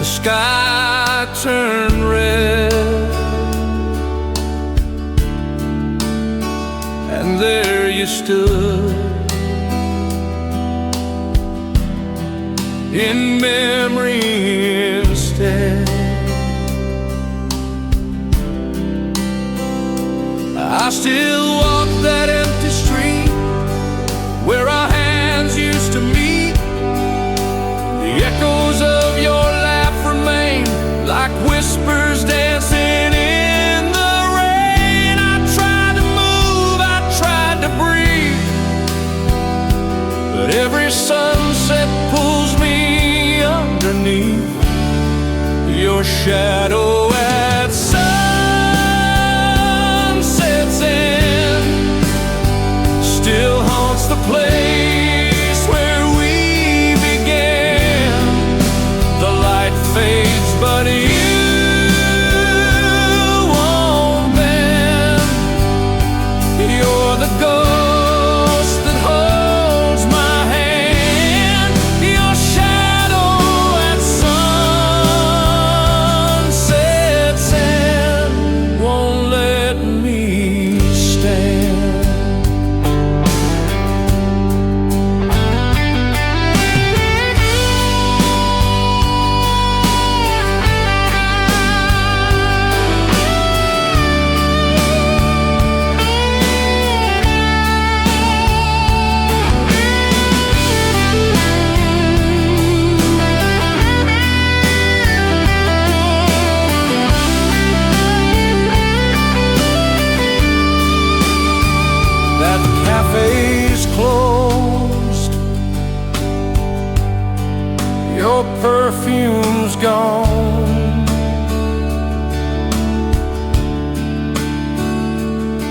the sky turned red, and there you stood in memory instead. I still walk that empty street where our hands used to meet. The echoes of your laugh remain like whispers dancing in the rain. I tried to move, I tried to breathe, but every sunset pulls me underneath your shadow at sunset's end. Still haunts the place where we began. The light fades, but you won't bend. You're the ghost that holds my hand. Your shadow at sunset's end won't let me stand. That cafe's closed, your perfume's gone,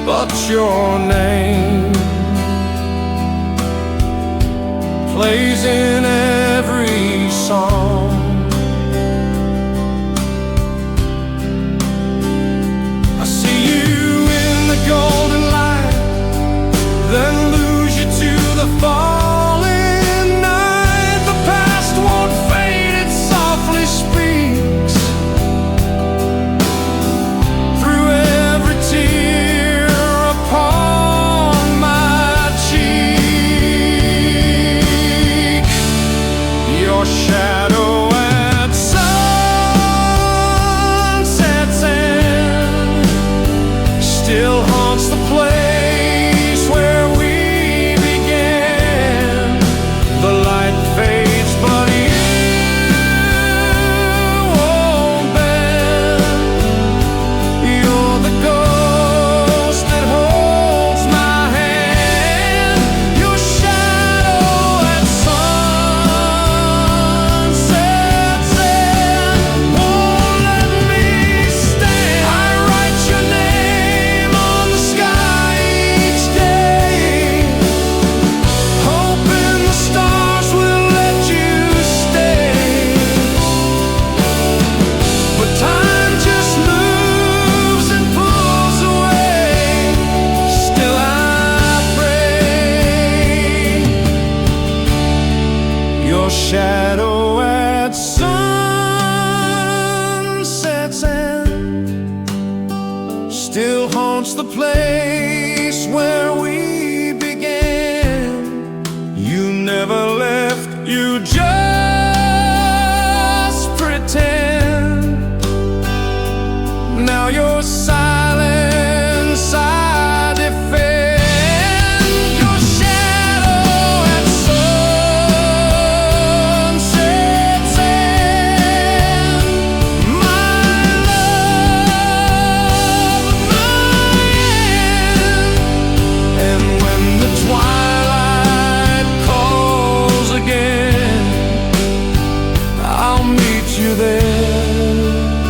but your name plays in every song. I see you in the golden light, then lose you to the falling night. The past won't fade, it softly speaks through every tear upon my cheek. Your shadow at sunset's end still haunts the place where we began. The light fades, but you won't bend. You're the ghost that holds my hand. Your shadow at sunset's end won't let me stand. I write your name on the sky each day, hoping the stars will let you stay. But time just moves and pulls away. Still I pray. Your shadow at sunset's end still haunts the place where we began. You never left, you just pretend. Now your silence I defend. Your shadow at sunset's end, my love, my end. And when the twilight calls again, I'll meet you there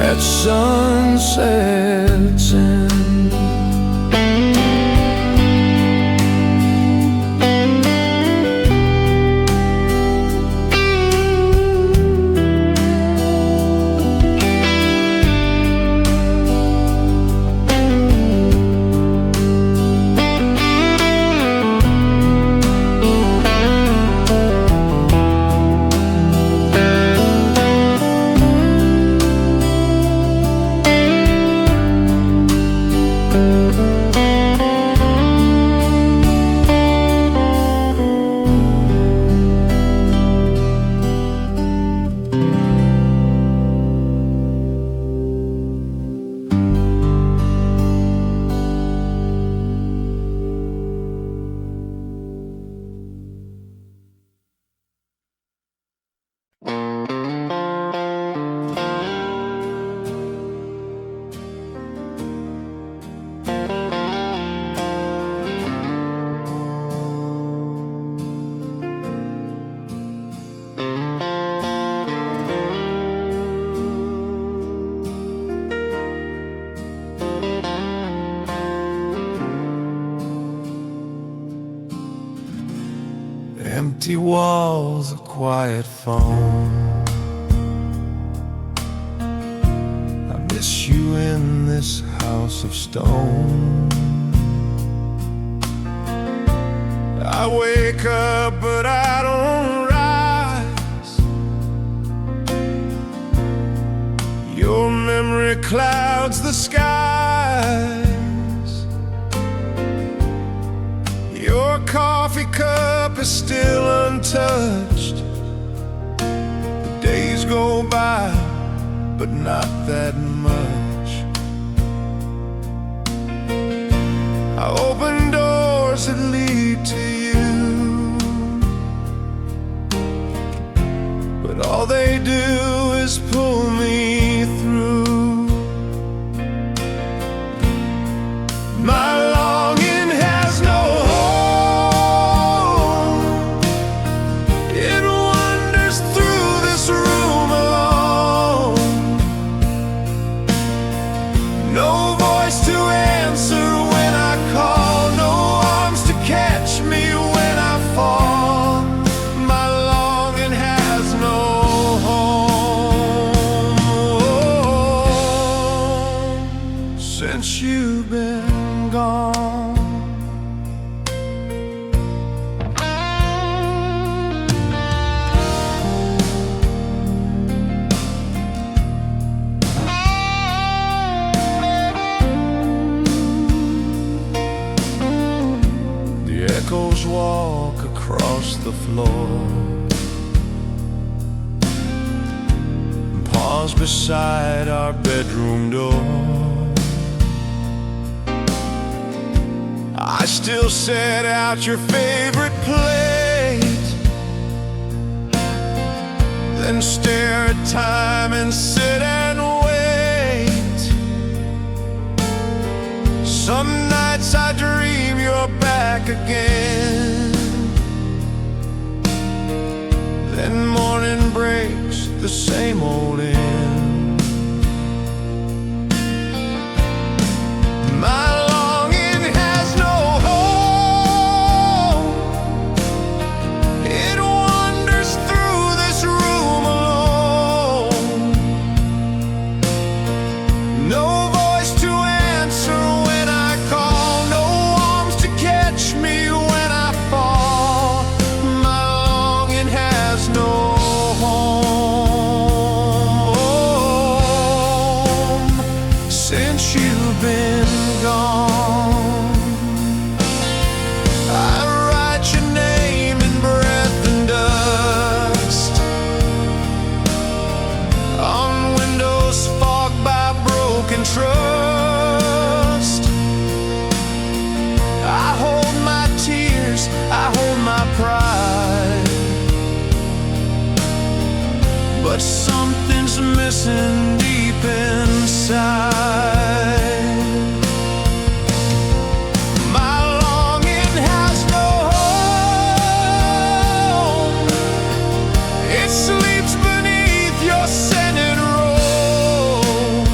at sunset's end. Empty walls, a quiet phone. I miss you in this house of stone. I wake up but I don't rise. Your memory clouds the skies. Your coffee cup is still untouched. The days go by, but not that much. I open doors that lead to you, but all they do is pull me through. My longing has no home. It wanders through this room alone. No voice to answer when I call, no arms to catch me when I fall. My longing has no home since you've been gone. The echoes walk across the floor and pause beside our bedroom door. I still set out your favorite plate, then stare at time and sit and wait. Some nights I dream you're back again, then morning breaks the same old end. My longing has no home. It wanders through this room alone. No voice to answer when I call, no arms to catch me when I fall. My longing has no home since you've been gone. I write your name in breath and dust on windows fogged by broken trust. I hold my tears, I hold my pride, but something's missing deep inside. My longing has no home. It sleeps beneath your scented robe.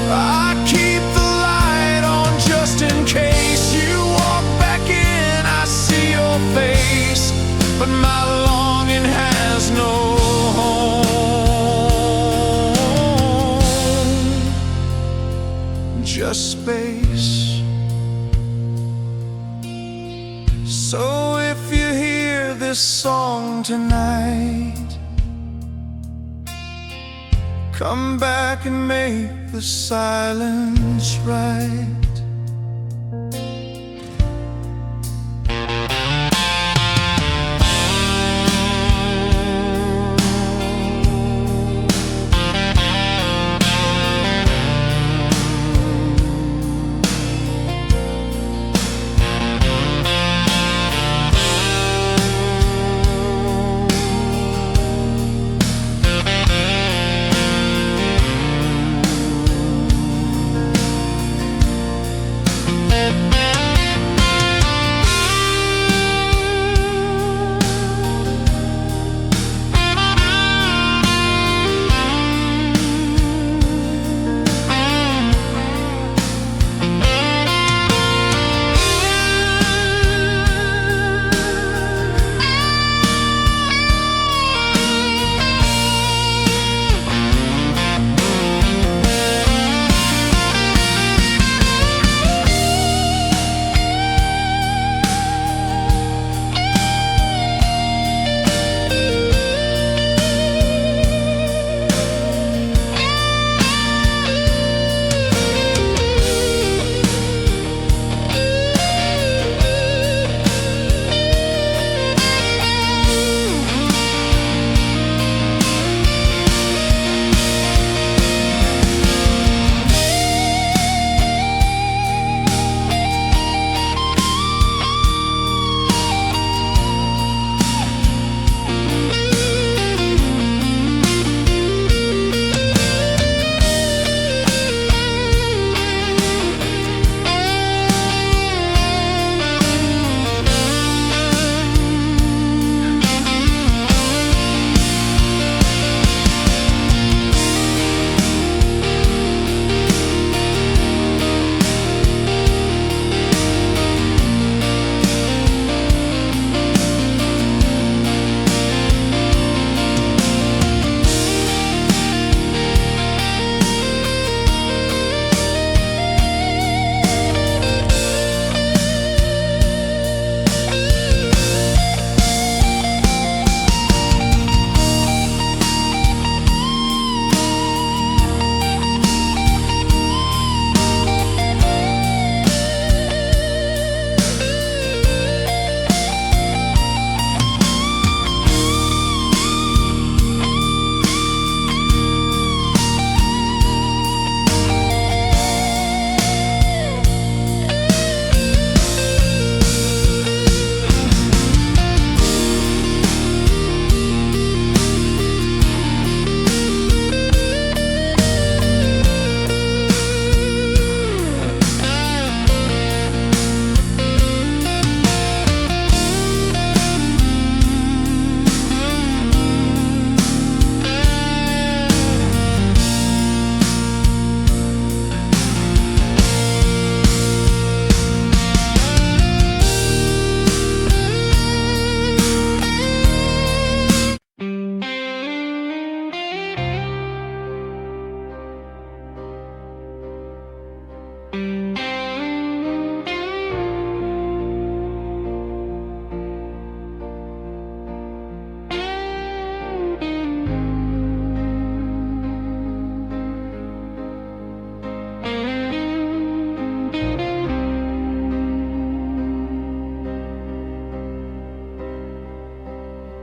I keep the light on just in case you walk back in. I see your face, but my longing has no home, just space. So if you hear this song tonight, come back and make the silence right.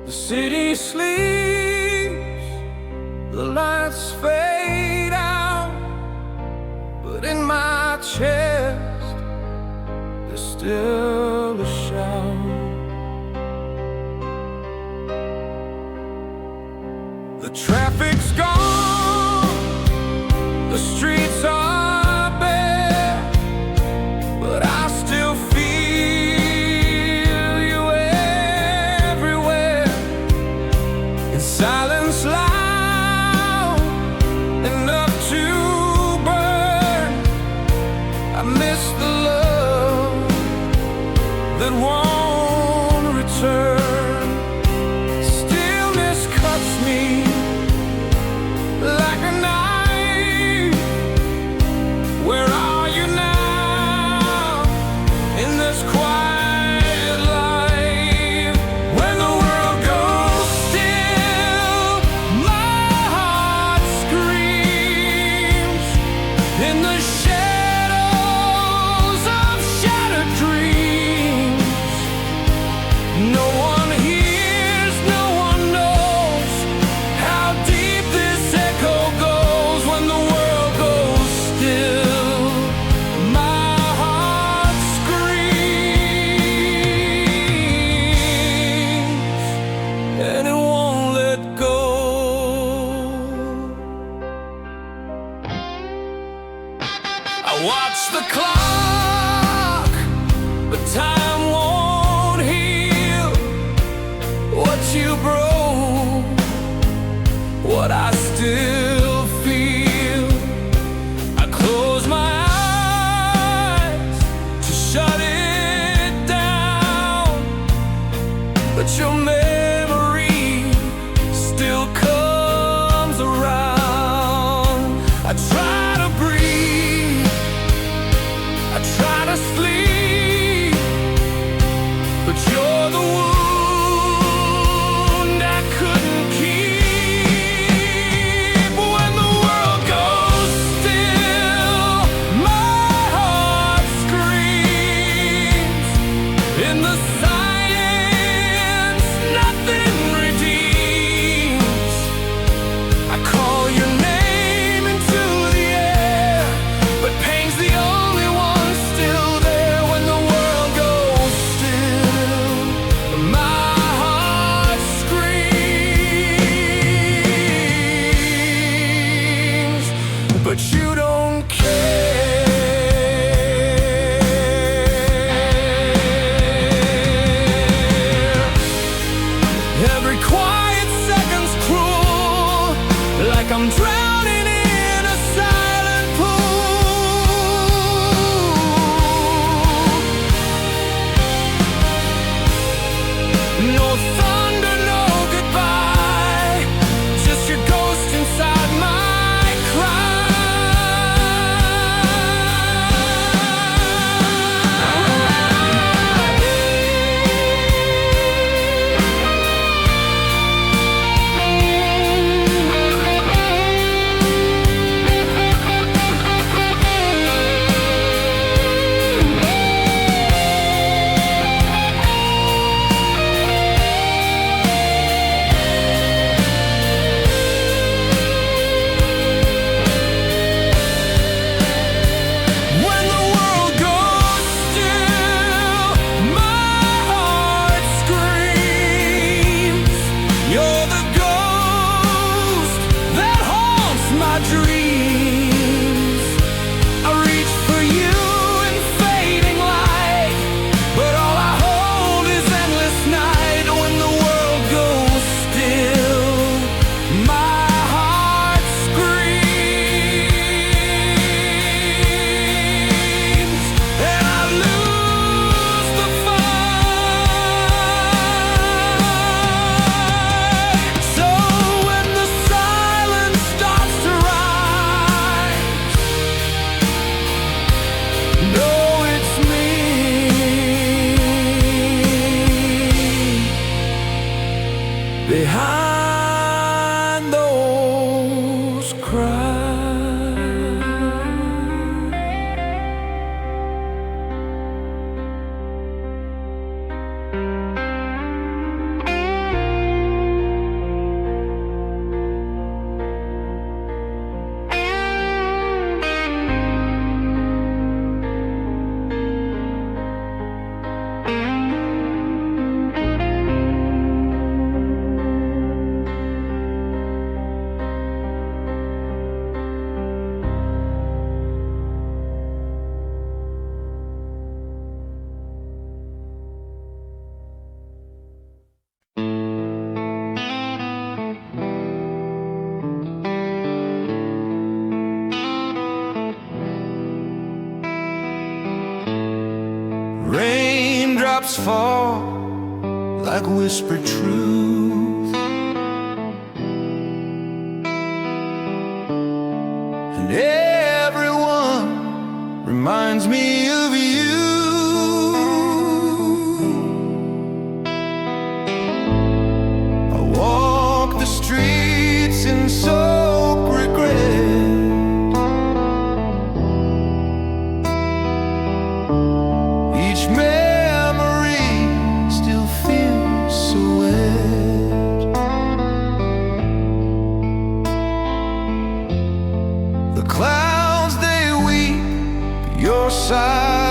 The city sleeps, the lights fade out, but in my chest there's still a shout. The traffic's gone, the streets are bare, but I still feel you everywhere. In silence loud, enough to burn. I miss the love that won't return. Stillness cuts me like a knife. Where are you now in this quiet life? When the world goes still, my heart screams in the shadows of shattered dreams. No one hears, no one knows how deep this echo goes. When the world goes still, my heart screams, and it won't let go. I watch the clock, but time won't heal what you broke, what I still feel. I close my eyes to shut it down, but your memory still comes around. I try to breathe, I try to sleep, but you're the wound I couldn't keep. When the world goes still, my heart screams in the silence. raindrops fall like whispered truth, and everyone reminds me of you. I walk the streets in soaked regret, each memory still feels so wet. The clouds, they weep, your side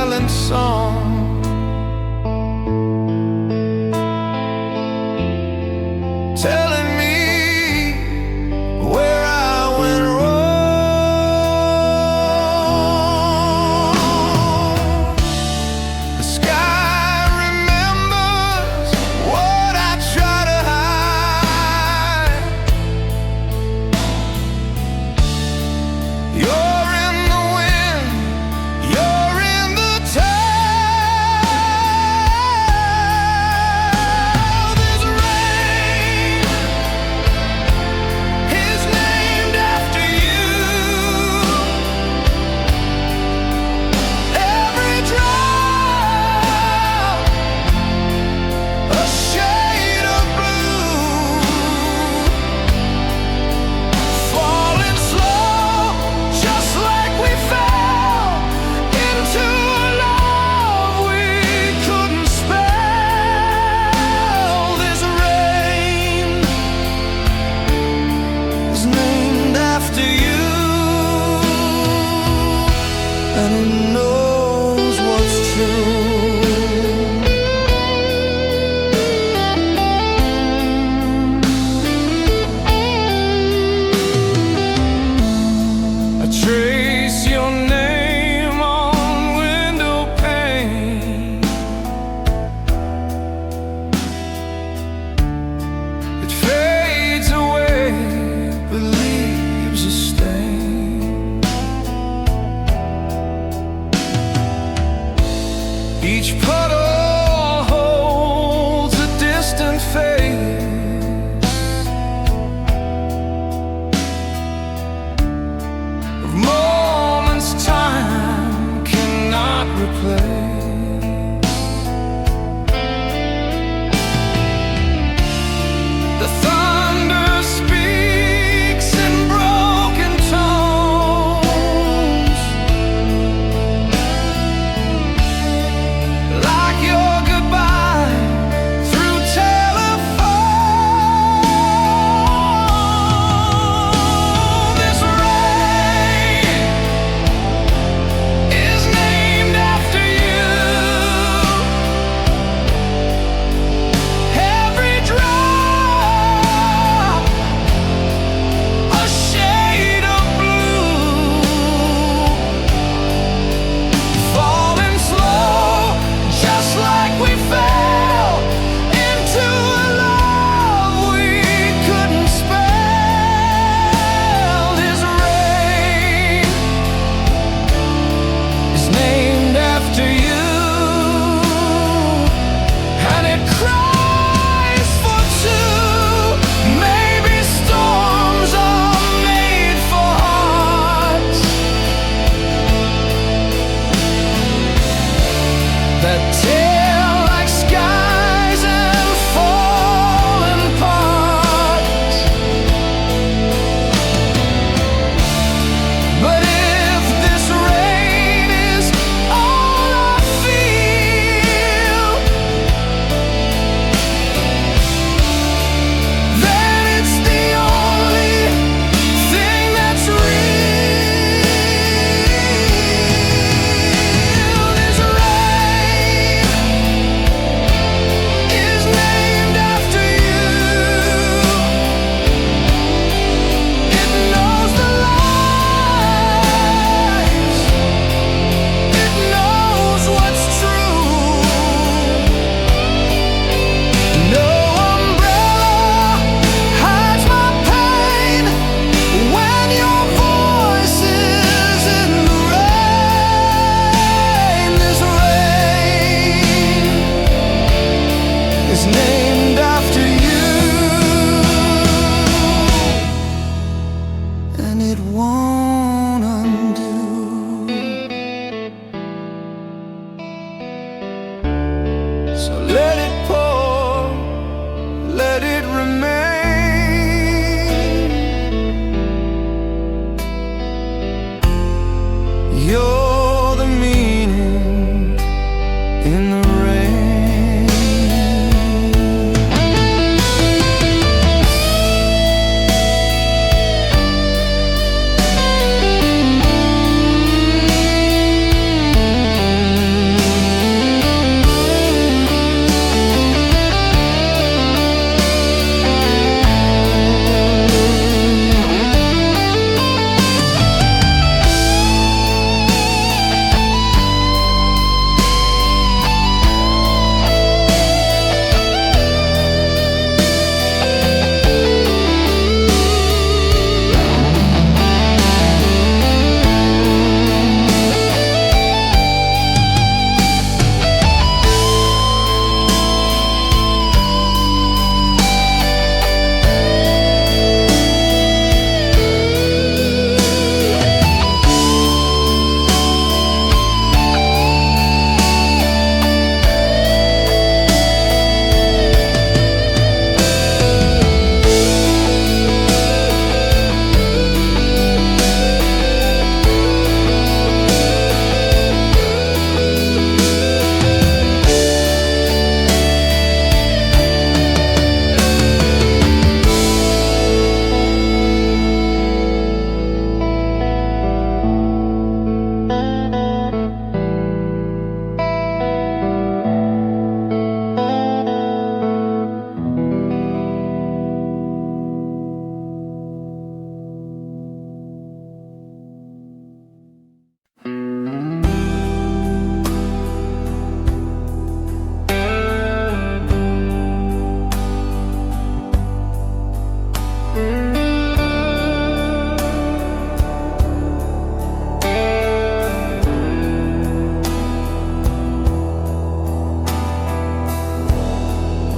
is named after you, and it won't undo. So let it pour, let it remain. You're the meaning in the rain.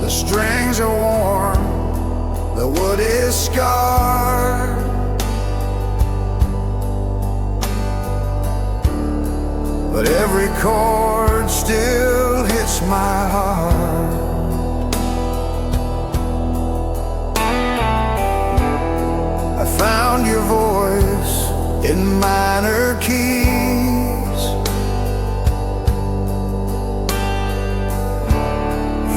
The strings are warm, the wood is scarred, but every chord still hits my heart. I found your voice in minor keys.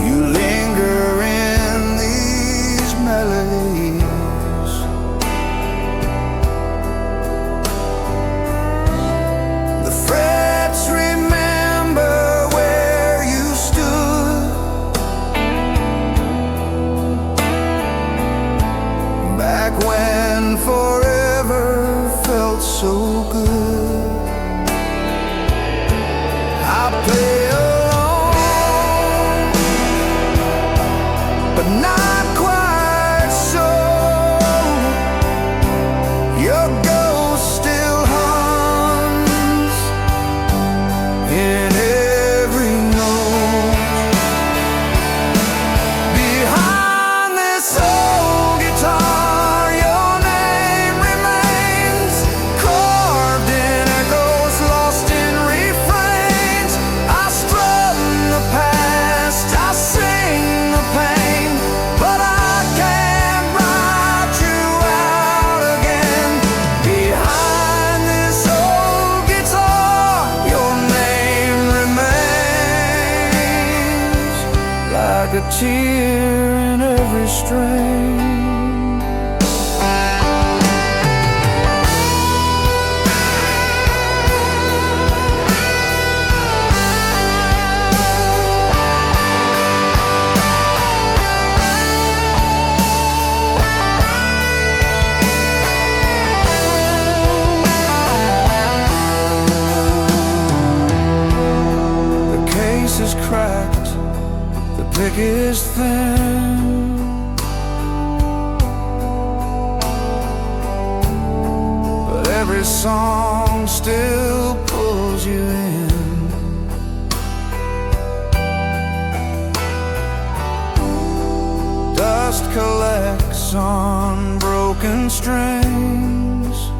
You linger in these melodies. The frets remember where you stood back when forever felt so good. I play alone, but not quite so. Your ghost still hums in every note. Behind this old guitar, your name remains carved in echoes, lost in refrains. I strum the past, I sing the pain, but I can't write you out again. Behind this old guitar, your name remains like a tear in every strain. The case is cracked, the pick is thin, but every song still pulls you in. hearts on broken strings,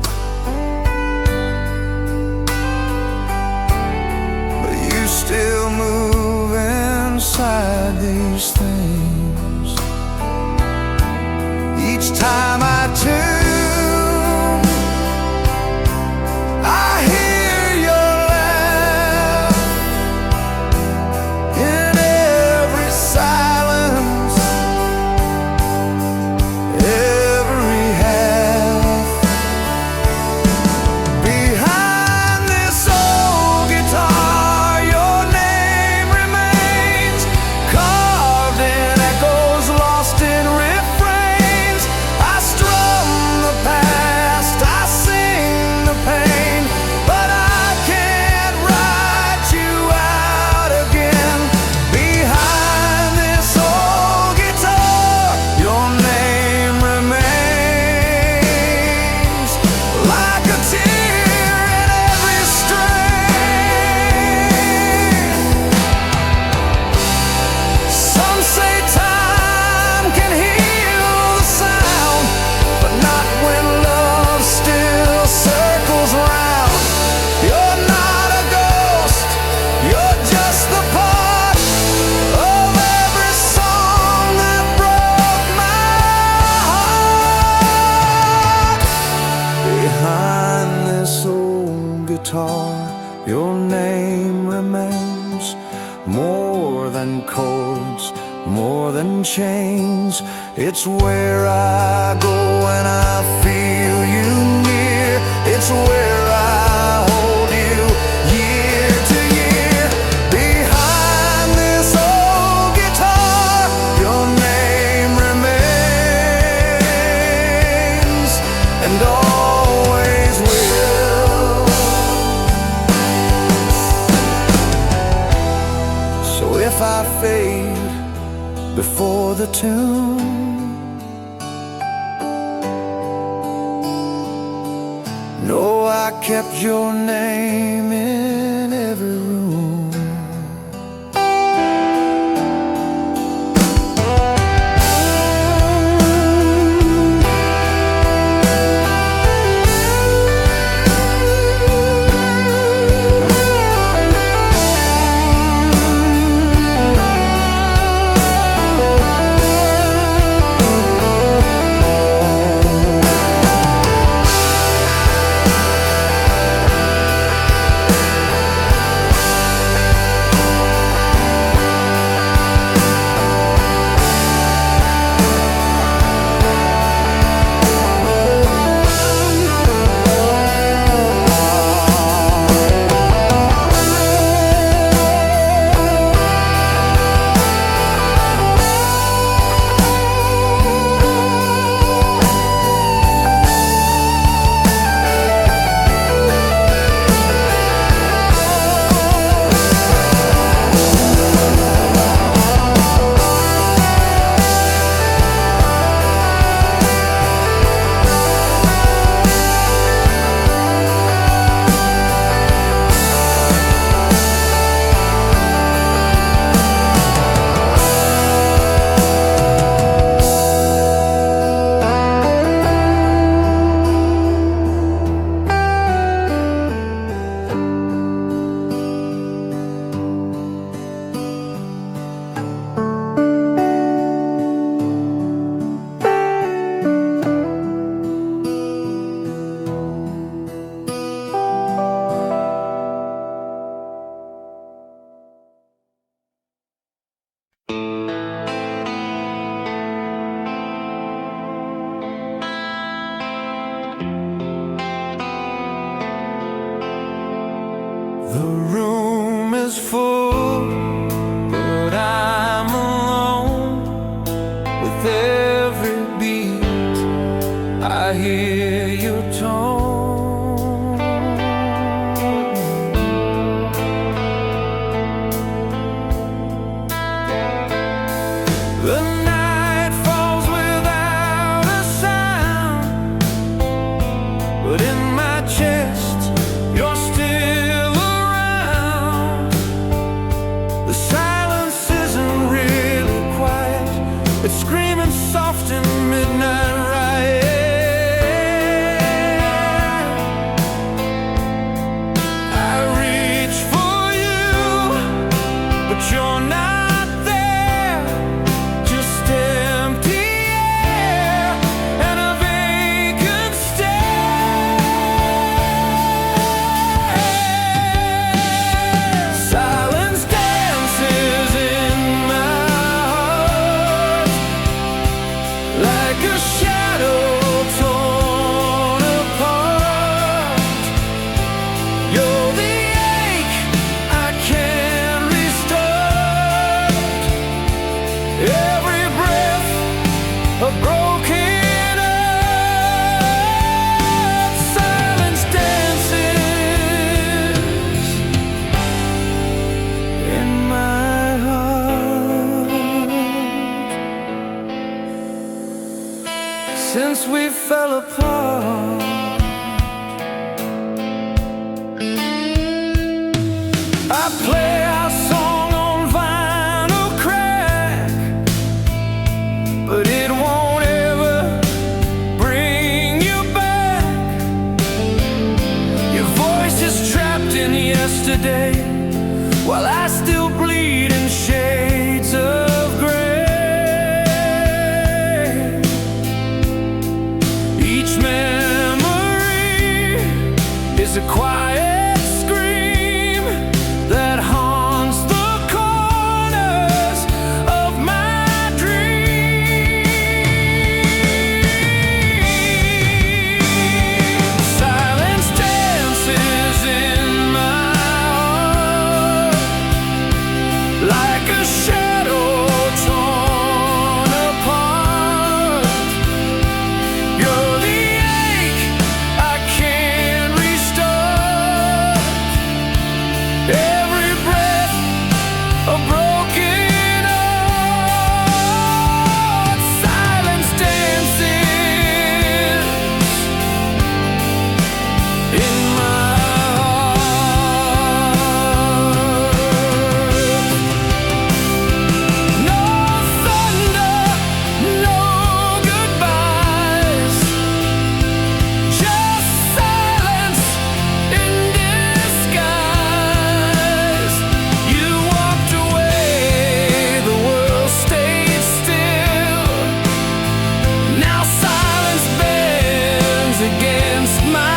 but you still move inside these things. Each time I tune, I hear your laugh in every silence, every half. Behind this old guitar, your name remains carved in echoes, lost in refrains. I strum the past, I sing the pain, but I can't write you out again. Behind this old guitar, your name remains like a tear in every string. Some say time can heal the sound, but not when love still circles round. You're not a ghost, you're just the part of every song that broke my heart. Behind this old guitar, your name remains more than chords, more than chains. It's where I go when I feel you near. It's where I hold you year to year. Behind this old guitar, your name remains and always will. So if I fade before the tune, know I kept your name in every room. The room is full, but I'm alone. With every beat, I hear your tone. The night falls without a sound, but in my chest, you're still around. The silence isn't really quiet, it's screaming soft in midnight. since we fell apart. I play our song on vinyl crack, but it won't ever bring you back. Your voice is trapped in yesterday, while I still bleed in shades of gray. Each memory is a quiet scream that haunts the corners of my dreams. Silence dances in my heart like a shadow torn apart. You're the ache I can't restore. Every breath a broken heart. Silence dances in my heart. No thunder, no goodbyes, just silence in disguise. You walked away, the world stayed still. Now silence bends against my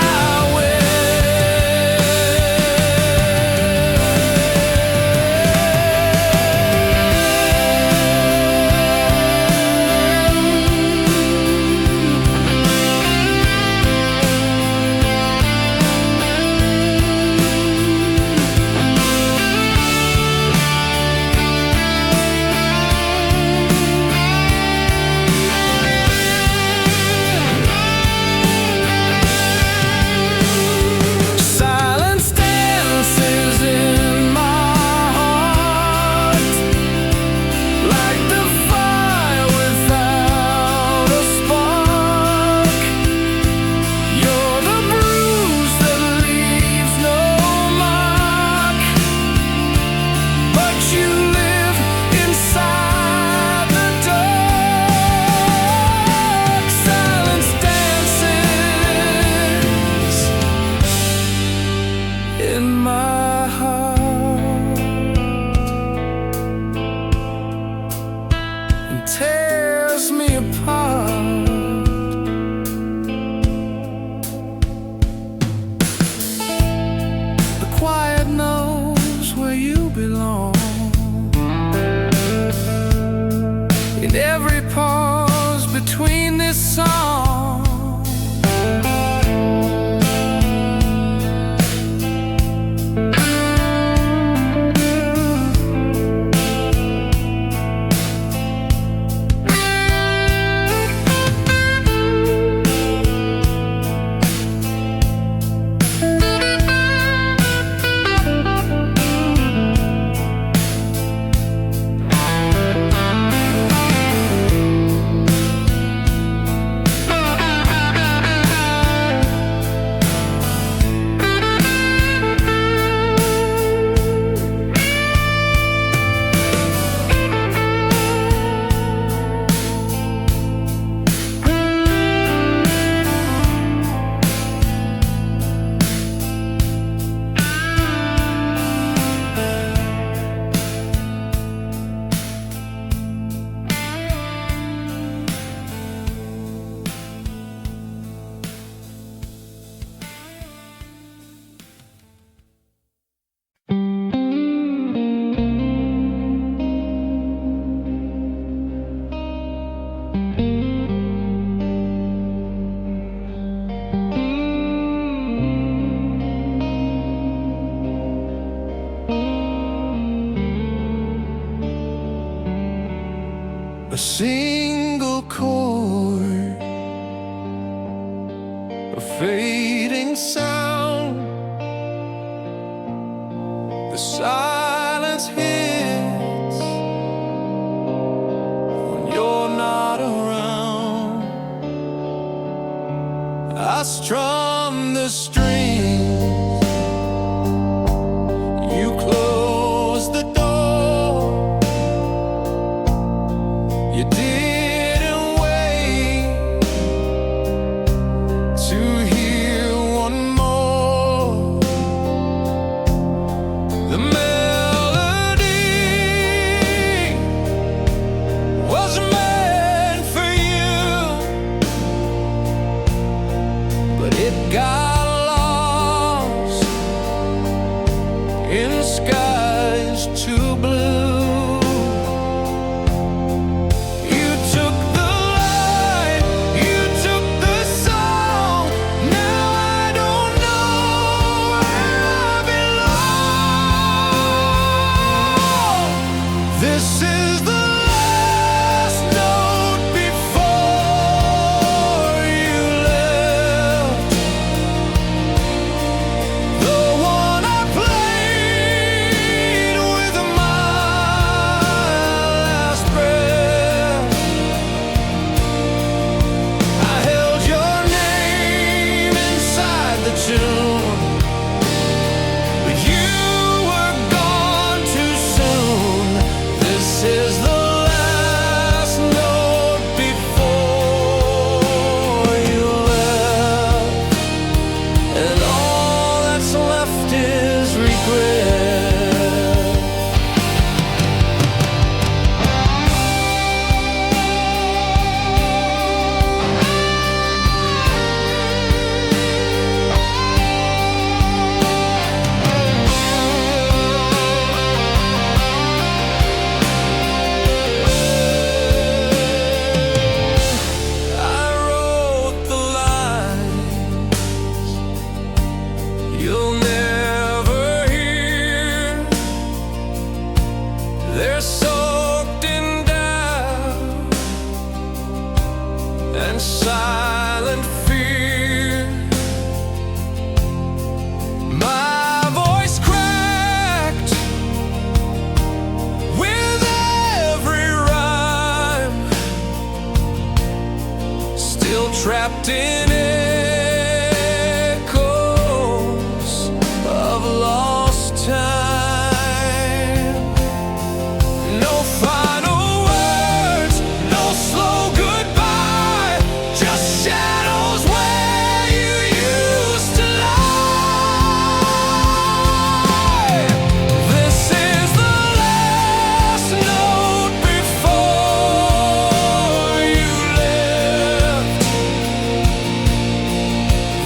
silence dances in my heart like the fire without a spark. You're the bruise that leaves no mark, but you live inside the dark. Silence dances in my heart and tears me apart. The quiet knows where you belong. In every pause between this song, a single chord, a fading sound. The silence hits when you're not around. strum the strings. You closed the door. You didn't wait to hear one more. The melody was meant for you, but it got lost in skies too blue. You took the light, you took the song. Now I don't know where I belong. This is the last note before you left. The one I played with my last breath. I held your name inside the tune, but you were gone too soon. This is the last note before you left, and all that's left is regret. I wrote the lines you'll never hear. They're soaked in doubt and silent fear. My voice cracked with every rhyme, still trapped in echoes of lost time. No final words, no slow goodbye, just shadows where you used to lie. This is the last note before you left.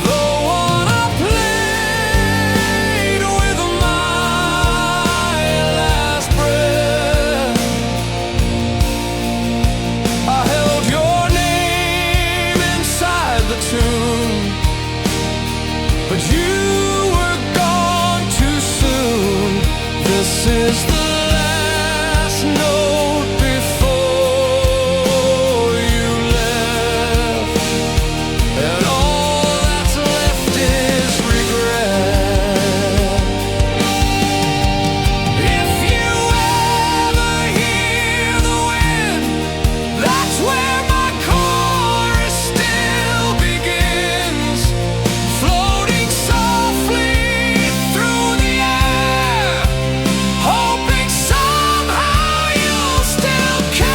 The one I played with my last breath. I held your name inside the tune, but you were gone too soon. This is the last note before you left, and all that's left is regret. If you ever hear the wind, that's where my chorus still begins, floating softly through the air, hoping somehow you'll still care.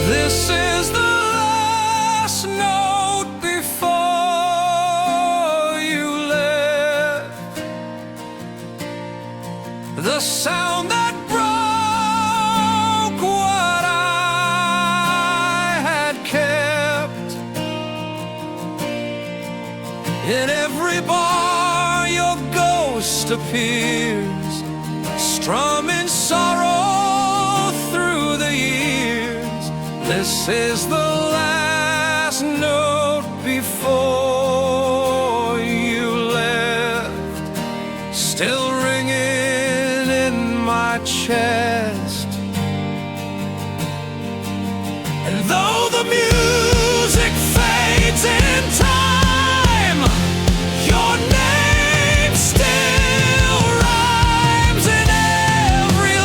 This is the last note before you left. The sound that broke what I had kept. In every bar your ghost appears, strumming sorrow through the years. This is the last note before you left, still ringing in my chest. And though the music fades in time, your name still rhymes in every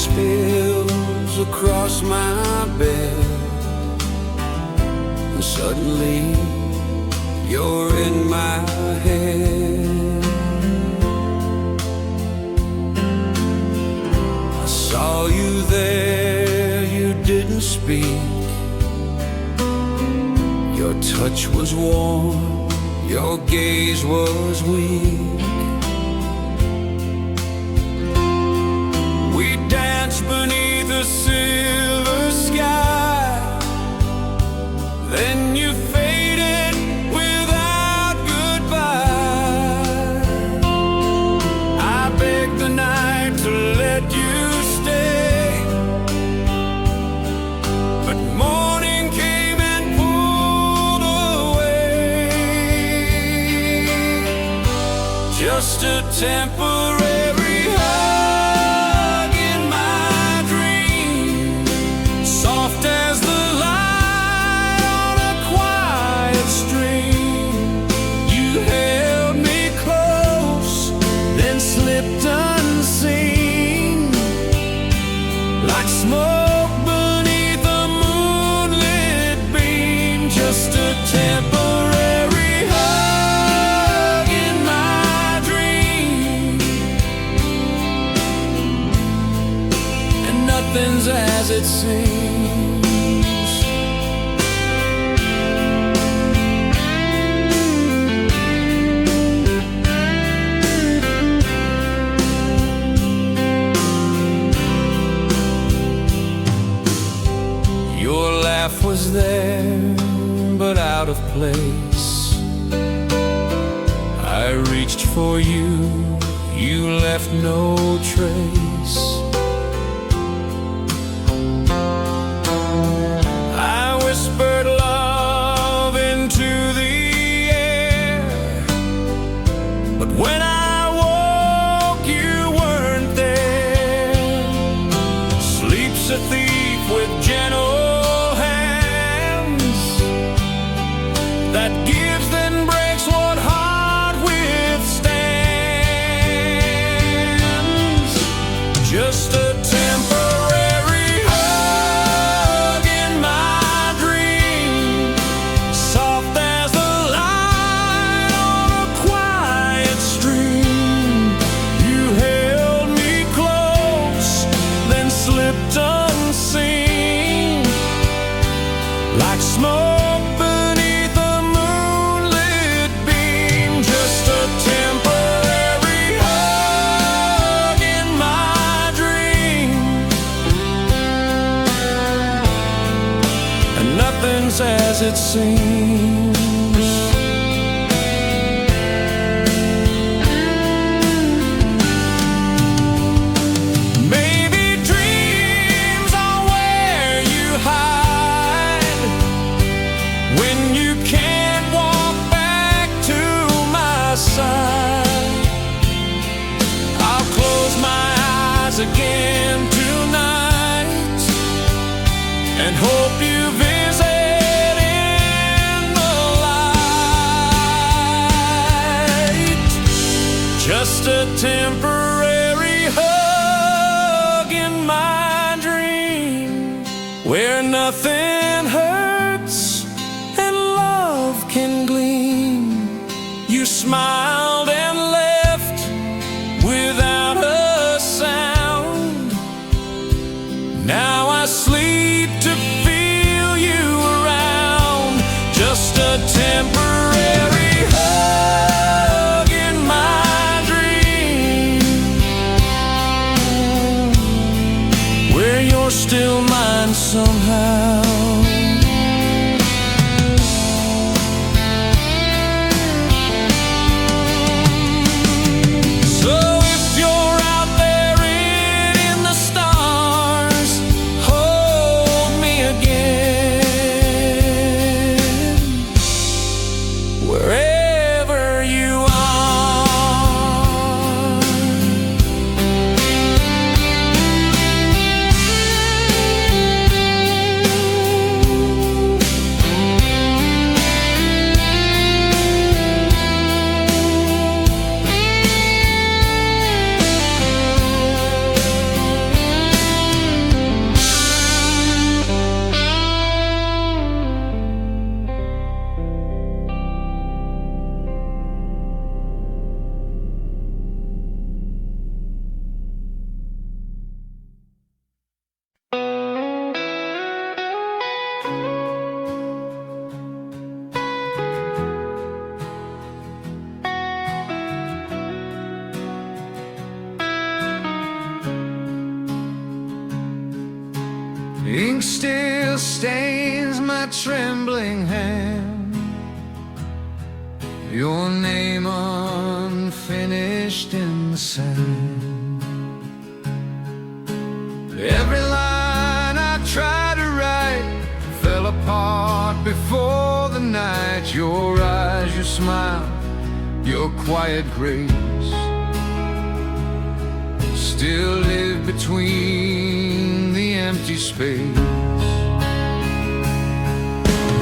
spills across my bed, and suddenly you're in my head. I saw you there, you didn't speak. Your touch was warm, your gaze was weak. Beneath a silver sky, then you faded without goodbye. I begged the night to let you stay, but morning came and pulled away. Just a temporary hug in my dream, soft as the light on a quiet stream. You held me close, then slipped unseen, like smoke beneath a moonlit beam. Just a temporary hug in my dream, and nothing's as it seems. Your laugh was there, but out of place. I reached for you, you left no trace. I whispered love into the air, but when I woke, you weren't there. Sleep's a thief with gentle hands, that gives then breaks what heart withstands. Just a temporary hug in my dream, soft as the light on a quiet stream. You held me close, then slipped unseen, like smoke beneath a moonlit beam. Just a temporary hug in my dream, and nothing's as it seems. and hope you visit in the light. Just a temporary hug in my dream, where nothing hurts and love can gleam. You smiled and left without a sound. Now I sleep to feel you around. Just a temporary hug in my dream, where you're still mine somehow. Ink still stains my trembling hand, your name unfinished in the sand. Every line I tried to write fell apart before the night. Your eyes, your smile, your quiet grace still live between the empty space.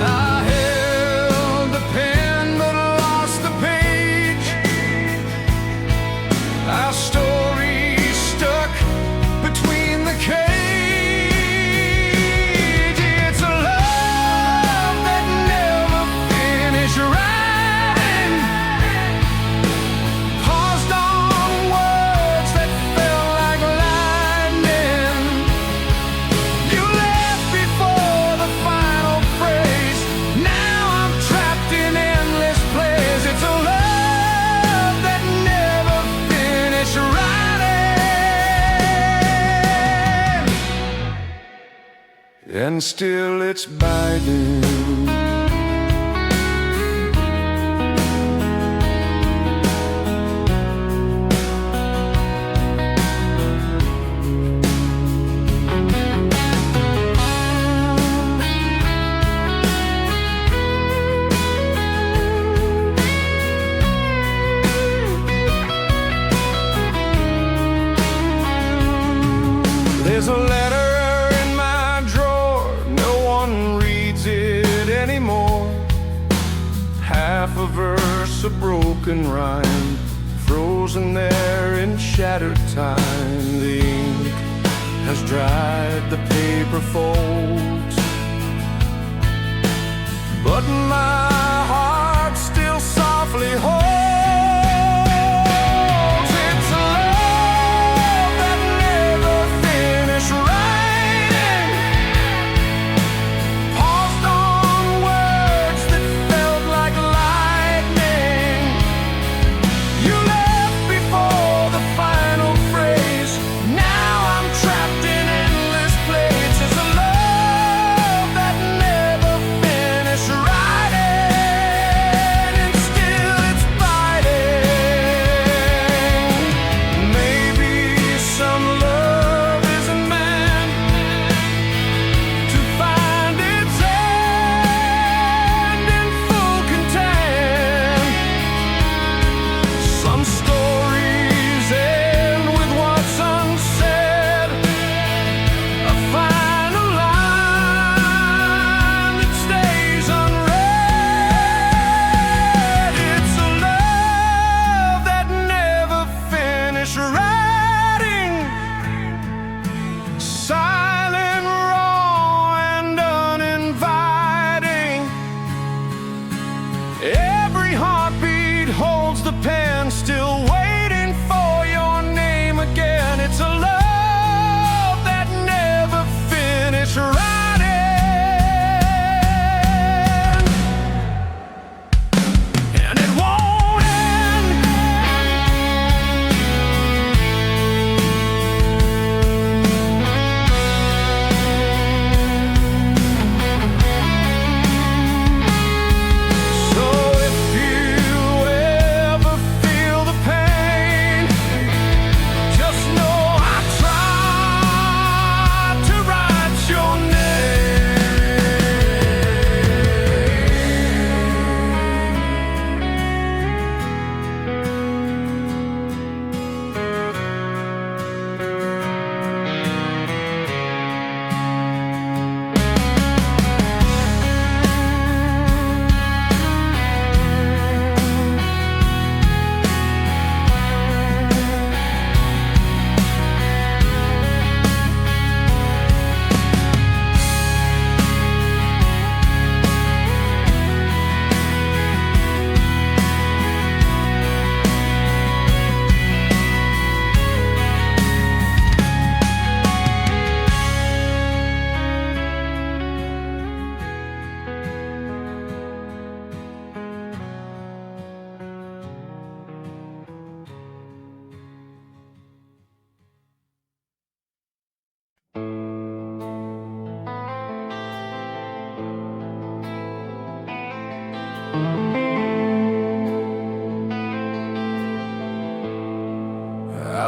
I held the pen but lost the page. Our story stuck between the cage. It's a love that never finished writing, paused on words that felt like lightning. You left before the final phrase. Now I'm trapped in endless plays. It's a love that never finished writing, and still it's biding. There's a letter in my drawer, no one reads it anymore. Half a verse, a broken rhyme, frozen there in shattered time. The ink has dried the paper folds, but my heart still softly holds. It's a love that never finished writing, paused on words that felt like lightning. You left before the final phrase. Now I'm trapped in endless plays. It's a love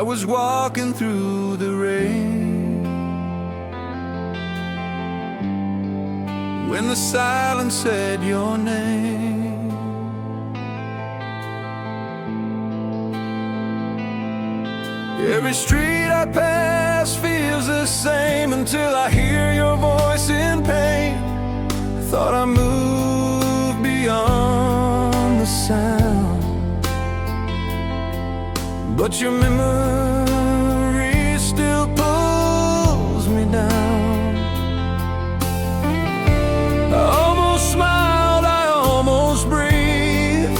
was walking through the rain, when the silence said your name. Every street I pass feels the same until I hear your voice in pain. Thought I moved beyond the sound, but your memory still pulls me down. I almost smiled, I almost breathed,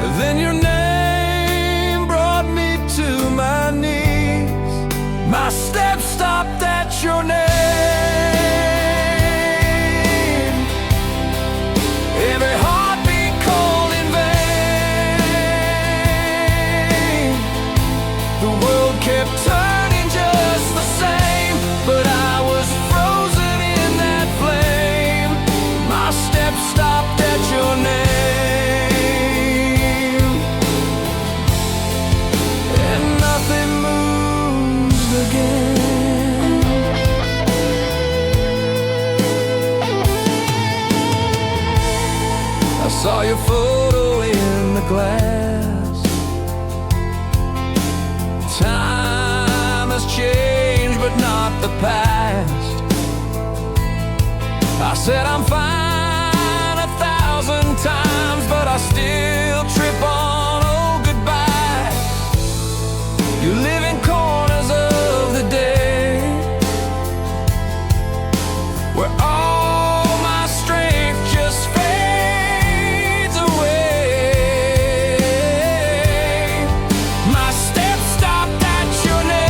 and then your name brought me to my knees. My steps stopped at your name. Every heartbeat called in vain. The world kept turning just the same, but I was frozen in that flame. My steps stopped at your name, and nothing moves again. I saw your photo in the glass. Time has changed, but not the past. I said I'm fine 1,000 times, but I still trip on oh goodbye. You live in corners of the day where all my strength just fades away. My steps stopped at your name.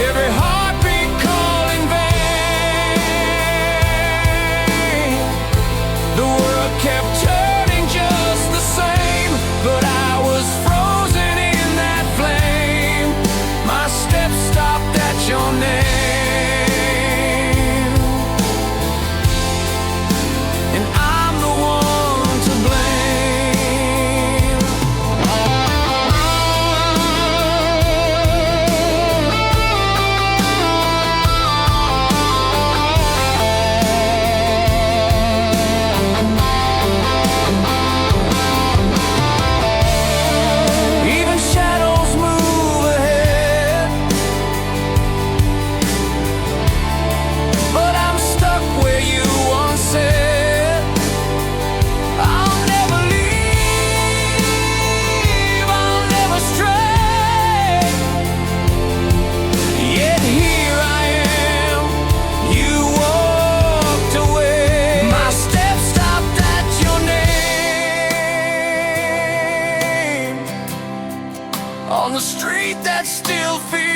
Every heartbeat called in vain. The world kept turning just the same, but I was frozen in that flame. My steps stopped at your name, and I'm the one to blame. Even shadows move ahead, but I'm stuck where you once said I'll never leave, I'll never stray. Yet here I am, you walked away. My steps stopped at your name, on the street that still feels